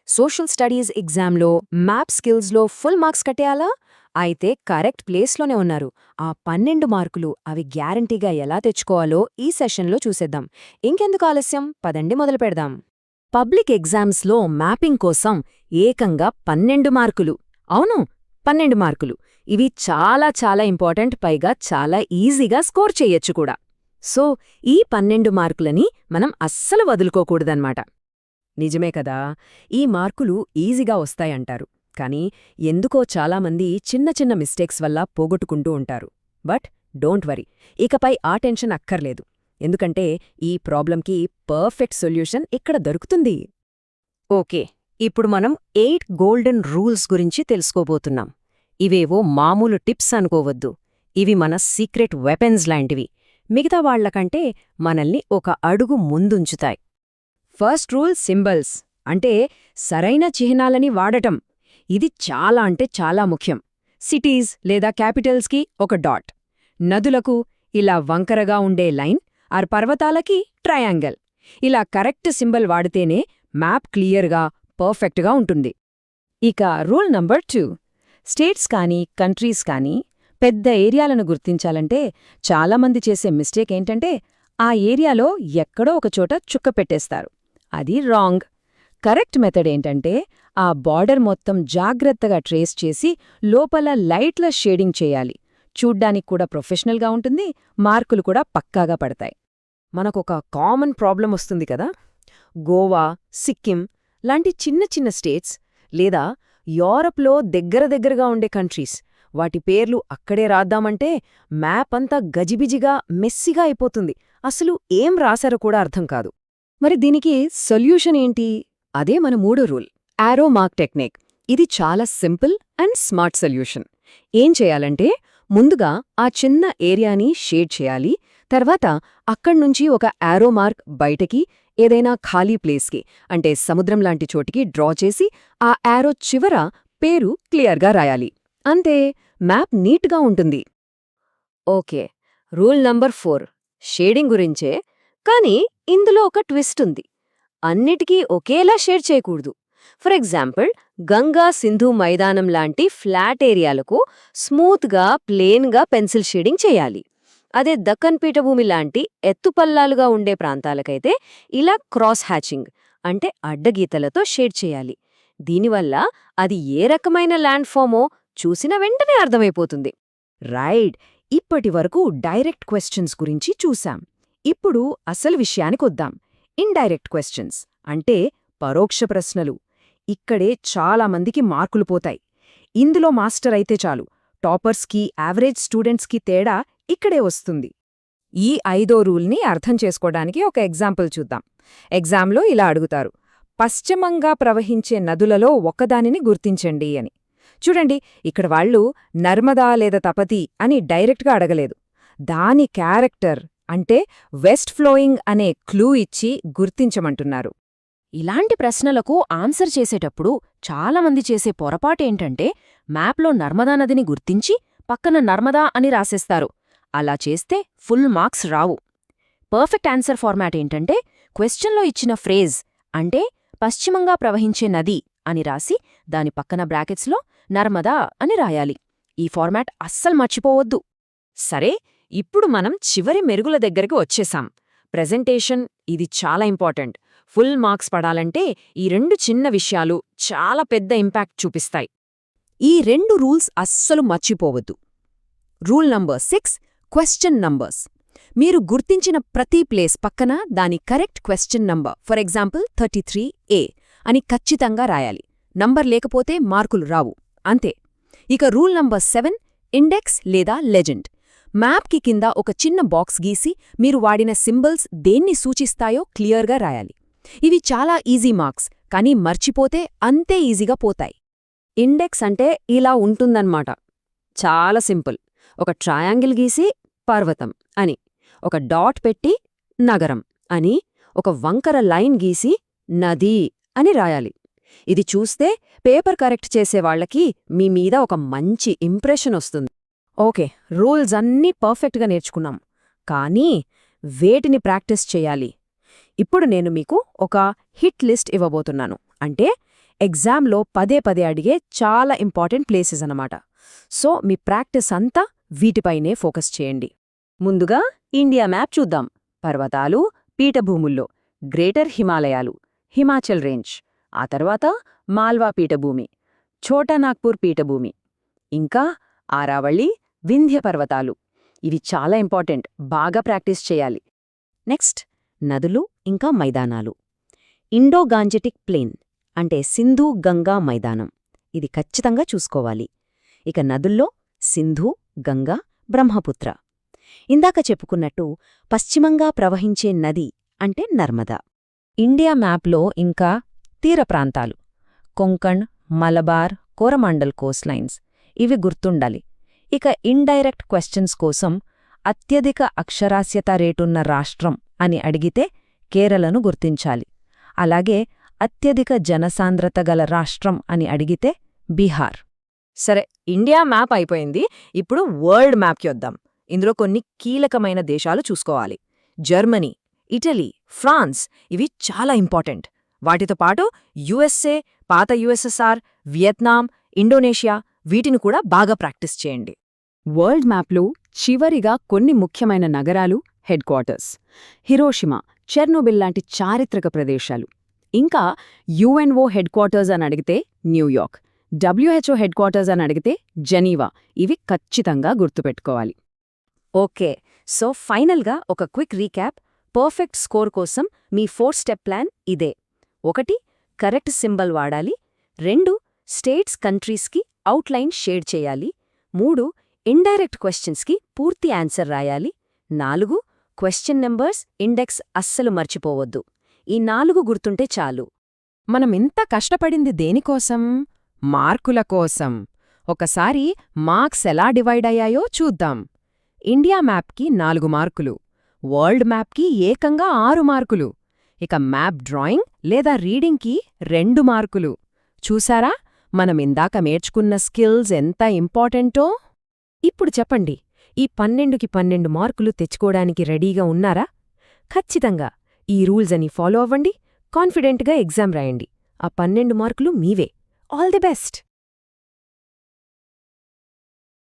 Social studies ఎగ్జామ్లో map స్కిల్స్లో full marks కట్టేయాలా? అయితే correct ప్లేస్లోనే ఉన్నారు. ఆ 12 మార్కులు అవి గ్యారంటీగా ఎలా తెచ్చుకోవాలో ఈ సెషన్లో చూసేద్దాం. ఇంకెందుకు ఆలస్యం, పదండి మొదలు పెడదాం. పబ్లిక్ ఎగ్జామ్స్లో మ్యాపింగ్ కోసం ఏకంగా 12 మార్కులు. అవును, 12 మార్కులు. ఇవి చాలా చాలా ఇంపార్టెంట్, పైగా చాలా ఈజీగా స్కోర్ చెయ్యొచ్చు కూడా. సో ఈ 12 మార్కులని మనం అస్సలు వదులుకోకూడదన్నమాట. నిజమే కదా, ఈ మార్కులు ఈజీగా వస్తాయంటారు, కానీ ఎందుకో చాలామంది చిన్న చిన్న మిస్టేక్స్ వల్ల పోగొట్టుకుంటూ ఉంటారు. బట్ డోంట్ వరీ, ఇకపై ఆ టెన్షన్ అక్కర్లేదు. ఎందుకంటే ఈ ప్రాబ్లంకి పర్ఫెక్ట్ సొల్యూషన్ ఇక్కడ దొరుకుతుంది. ఓకే, ఇప్పుడు మనం 8 గోల్డెన్ రూల్స్ గురించి తెలుసుకోబోతున్నాం. ఇవేవో మామూలు టిప్స్ అనుకోవద్దు. ఇవి మన సీక్రెట్ వెపన్స్ లాంటివి. మిగతా వాళ్లకంటే మనల్ని ఒక అడుగు ముందుంచుతాయి. ఫస్ట్ రూల్ సింబల్స్, అంటే సరైన చిహ్నాలని వాడటం. ఇది చాలా అంటే చాలా ముఖ్యం. సిటీస్ లేదా క్యాపిటల్స్కి ఒక డాట్, నదులకు ఇలా వంకరగా ఉండే లైన్, ఆర్ పర్వతాలకి ట్రయాంగిల్. ఇలా కరెక్ట్ సింబల్ వాడితేనే మ్యాప్ క్లియర్గా, పర్ఫెక్ట్గా ఉంటుంది. ఇక రూల్ నంబర్ 2, స్టేట్స్ కానీ కంట్రీస్ కానీ పెద్ద ఏరియాలను గుర్తించాలంటే చాలామంది చేసే మిస్టేక్ ఏంటంటే ఆ ఏరియాలో ఎక్కడో ఒకచోట చుక్క పెట్టేస్తారు. అది రాంగ్. కరెక్ట్ మెథడ్ ఏంటంటే ఆ బార్డర్ మొత్తం జాగ్రత్తగా ట్రేస్ చేసి లోపల లైట్ల షేడింగ్ చేయాలి. చూడ్డానికి కూడా ప్రొఫెషనల్గా ఉంటుంది, మార్కులు కూడా పక్కాగా పడతాయి. మనకొక కామన్ ప్రాబ్లం వస్తుంది కదా, గోవా, సిక్కిం లాంటి చిన్న చిన్న స్టేట్స్ లేదా యూరప్లో దగ్గరగా ఉండే కంట్రీస్, వాటి పేర్లు అక్కడే రాద్దామంటే మ్యాప్ అంతా గజిబిజిగా మెస్సిగా అయిపోతుంది. అసలు ఏం రాశారో కూడా అర్థం కాదు. మరి దీనికి సొల్యూషన్ ఏంటి? అదే మన 3వ రూల్, యారో మార్క్ టెక్నిక్. ఇది చాలా సింపుల్ అండ్ స్మార్ట్ సొల్యూషన్. ఏం చేయాలంటే ముందుగా ఆ చిన్న ఏరియాని షేడ్ చేయాలి. తర్వాత అక్కడ్నుంచి ఒక యారో మార్క్ బయటకి ఏదైనా ఖాళీ ప్లేస్కి, అంటే సముద్రం లాంటి చోటికి డ్రా చేసి ఆ యారో చివర పేరు క్లియర్గా రాయాలి. అంతే, మ్యాప్ నీట్గా ఉంటుంది. ఓకే, రూల్ నంబర్ 4 షేడింగ్ గురించే, కానీ ఇందులో ఒక ట్విస్ట్ ఉంది. అన్నిటికీ ఒకేలా షేడ్ చేయకూడదు. ఫర్ ఎగ్జాంపుల్, గంగా సింధు మైదానం లాంటి ఫ్లాట్ ఏరియాలకు స్మూత్గా ప్లేన్గా పెన్సిల్ షేడింగ్ చేయాలి. అదే దక్కన్ పీఠభూమి లాంటి ఎత్తుపల్లాలుగా ఉండే ప్రాంతాలకైతే ఇలా క్రాస్ హ్యాచింగ్, అంటే అడ్డగీతలతో షేడ్ చేయాలి. దీనివల్ల అది ఏ రకమైన ల్యాండ్ ఫామో చూసిన వెంటనే అర్థమైపోతుంది. రైట్, ఇప్పటివరకు డైరెక్ట్ క్వశ్చన్స్ గురించి చూశాం. ఇప్పుడు అసలు విషయానికొద్దాం, ఇండైరెక్ట్ క్వశ్చన్స్, అంటే పరోక్ష ప్రశ్నలు. ఇక్కడే చాలామందికి మార్కులు పోతాయి. ఇందులో మాస్టర్ అయితే చాలు, టాపర్స్కి యావరేజ్ స్టూడెంట్స్కి తేడా ఇక్కడే వస్తుంది. ఈ 5వ రూల్ని అర్థం చేసుకోవడానికి ఒక ఎగ్జాంపుల్ చూద్దాం. ఎగ్జామ్లో ఇలా అడుగుతారు, పశ్చిమంగా ప్రవహించే నదులలో ఒకదానిని గుర్తించండి అని. చూడండి, ఇక్కడ వాళ్ళు నర్మదా లేదా తపతి అని డైరెక్ట్గా అడగలేదు. దాని క్యారెక్టర్, అంటే వెస్ట్ ఫ్లోయింగ్ అనే క్లూ ఇచ్చి గుర్తించమంటున్నారు. ఇలాంటి ప్రశ్నలకు ఆన్సర్ చేసేటప్పుడు చాలామంది చేసే పొరపాటేంటంటే మ్యాప్లో నర్మదా నదిని గుర్తించి పక్కన నర్మదా అని రాసేస్తారు. అలా చేస్తే ఫుల్ మార్క్స్ రావు. పర్ఫెక్ట్ ఆన్సర్ ఫార్మాట్ ఏంటంటే క్వశ్చన్లో ఇచ్చిన ఫ్రేజ్, అంటే పశ్చిమంగా ప్రవహించే నది అని రాసి దాని పక్కన బ్రాకెట్స్లో నర్మదా అని రాయాలి. ఈ ఫార్మాట్ అస్సలు మర్చిపోవద్దు. సరే, ఇప్పుడు మనం చివరి మెరుగుల దగ్గరికి వచ్చేసాం. ప్రెజెంటేషన్, ఇది చాలా ఇంపార్టెంట్. ఫుల్ మార్క్స్ పడాలంటే ఈ 2 చిన్న విషయాలు చాలా పెద్ద ఇంపాక్ట్ చూపిస్తాయి. ఈ 2 రూల్స్ అస్సలు మర్చిపోవద్దు. Rule number 6, question numbers. మీరు గుర్తించిన ప్రతి ప్లేస్ పక్కన దాని correct question number, for example 33A అని ఖచ్చితంగా రాయాలి. నంబర్ లేకపోతే మార్కులు రావు. అంతే. ఇక రూల్ నంబర్ 7, ఇండెక్స్ లేదా లెజెండ్. మ్యాప్కి కింద ఒక చిన్న బాక్స్ గీసి మీరు వాడిన సింబల్స్ దేన్ని సూచిస్తాయో క్లియర్గా రాయాలి. ఇవి చాలా ఈజీ మార్క్స్, కానీ మర్చిపోతే అంతే ఈజీగా పోతాయి. ఇండెక్స్ అంటే ఇలా ఉంటుందన్నమాట. చాలా సింపుల్. ఒక ట్రయాంగిల్ గీసి పర్వతం అని, ఒక డాట్ పెట్టి నగరం అని, ఒక వంకర లైన్ గీసి నది అని రాయాలి. ఇది చూస్తే పేపర్ కరెక్ట్ చేసేవాళ్లకి మీ మీద ఒక మంచి ఇంప్రెషన్ వస్తుంది. ఓకే, రూల్స్ అన్నీ పర్ఫెక్ట్గా నేర్చుకున్నాం, కానీ వేటిని ప్రాక్టీస్ చెయ్యాలి? ఇప్పుడు నేను మీకు ఒక హిట్ లిస్ట్ ఇవ్వబోతున్నాను. అంటే ఎగ్జామ్లో పదే పదే అడిగే చాలా ఇంపార్టెంట్ ప్లేసెస్ అన్నమాట. సో మీ ప్రాక్టీస్ అంతా వీటిపైనే ఫోకస్ చేయండి. ముందుగా ఇండియా మ్యాప్ చూద్దాం. పర్వతాలు, పీఠభూముల్లో గ్రేటర్ హిమాలయాలు, హిమాచల్ రేంజ్, ఆ తర్వాత మాల్వా పీఠభూమి, ఛోటా నాగ్పూర్ పీఠభూమి, ఇంకా ఆరావళి, వింధ్య పర్వతాలు. ఇవి చాలా ఇంపార్టెంట్, బాగా ప్రాక్టీస్ చేయాలి. నెక్స్ట్ నదులు ఇంకా మైదానాలు. ఇండో-గాంజెటిక్ ప్లేన్ అంటే సింధు గంగా మైదానం, ఇది ఖచ్చితంగా చూసుకోవాలి. ఇక నదుల్లో సింధు, గంగా, బ్రహ్మపుత్ర. ఇందాక చెప్పుకున్నట్టు పశ్చిమంగా ప్రవహించే నది అంటే నర్మదా. ఇండియా మ్యాప్లో ఇంకా తీర ప్రాంతాలు కొంకణ్, మలబార్, కోరమాండల్ కోస్ట్లైన్స్, ఇవి గుర్తుండాలి. ఇక ఇండైరెక్ట్ క్వశ్చన్స్ కోసం అత్యధిక అక్షరాస్యత రేటున్న రాష్ట్రం అని అడిగితే కేరళను గుర్తించాలి. అలాగే అత్యధిక జనసాంద్రత గల రాష్ట్రం అని అడిగితే బీహార్. సరే, ఇండియా మ్యాప్ అయిపోయింది. ఇప్పుడు వరల్డ్ మ్యాప్కి వద్దాం. ఇందులో కొన్ని కీలకమైన దేశాలు చూసుకోవాలి. జర్మనీ, ఇటలీ, ఫ్రాన్స్, ఇవి చాలా ఇంపార్టెంట్. వాటితో పాటు యుఎస్ఏ, పాత యుఎస్ఎస్ఆర్, వియత్నాం, ఇండోనేషియా, వీటిని కూడా బాగా ప్రాక్టీస్ చేయండి. వరల్డ్ మ్యాప్లో చివరిగా కొన్ని ముఖ్యమైన నగరాలు, హెడ్ క్వార్టర్స్. హిరోషిమా, చెర్నోబిల్ లాంటి చారిత్రక ప్రదేశాలు. ఇంకా యుఎన్ఓ హెడ్ క్వార్టర్స్ అని అడిగితే న్యూయార్క్, డబ్ల్యూహెచ్ఓ హెడ్ క్వార్టర్స్ అని అడిగితే జెనీవా. ఇవి ఖచ్చితంగా గుర్తుపెట్టుకోవాలి. ఓకే, సో ఫైనల్గా ఒక క్విక్ రీక్యాప్. పర్ఫెక్ట్ స్కోర్ కోసం మీ 4 స్టెప్ ప్లాన్ ఇదే. 1 కరెక్ట్ సింబల్ వాడాలి. 2 స్టేట్స్ కంట్రీస్కి అవుట్లైన్ షేడ్ చేయాలి. 3 ఇండైరెక్ట్ క్వశ్చన్స్కి పూర్తి ఆన్సర్ రాయాలి. 4 క్వశ్చన్ నెంబర్స్, ఇండెక్స్ అస్సలు మర్చిపోవద్దు. ఈ 4 గుర్తుంటే చాలు. మనమింత కష్టపడింది దేనికోసం? మార్కుల కోసం. ఒకసారి మార్క్స్ ఎలా డివైడ్ అయ్యాయో చూద్దాం. ఇండియా మ్యాప్కి 4 మార్కులు, వరల్డ్ మ్యాప్కి ఏకంగా 6 మార్కులు, ఇక మ్యాప్ డ్రాయింగ్ లేదా రీడింగ్కి 2 మార్కులు. చూసారా, మనమిందాక నేర్చుకున్న స్కిల్స్ ఎంత ఇంపార్టెంటో? ఇప్పుడు చెప్పండి, ఈ 12కి 12 మార్కులు తెచ్చుకోవడానికి రెడీగా ఉన్నారా? ఖచ్చితంగా ఈ రూల్స్ అని ఫాలో అవ్వండి, కాన్ఫిడెంట్గా ఎగ్జామ్ రాయండి. ఆ 12 మార్కులు మీవే. All the best!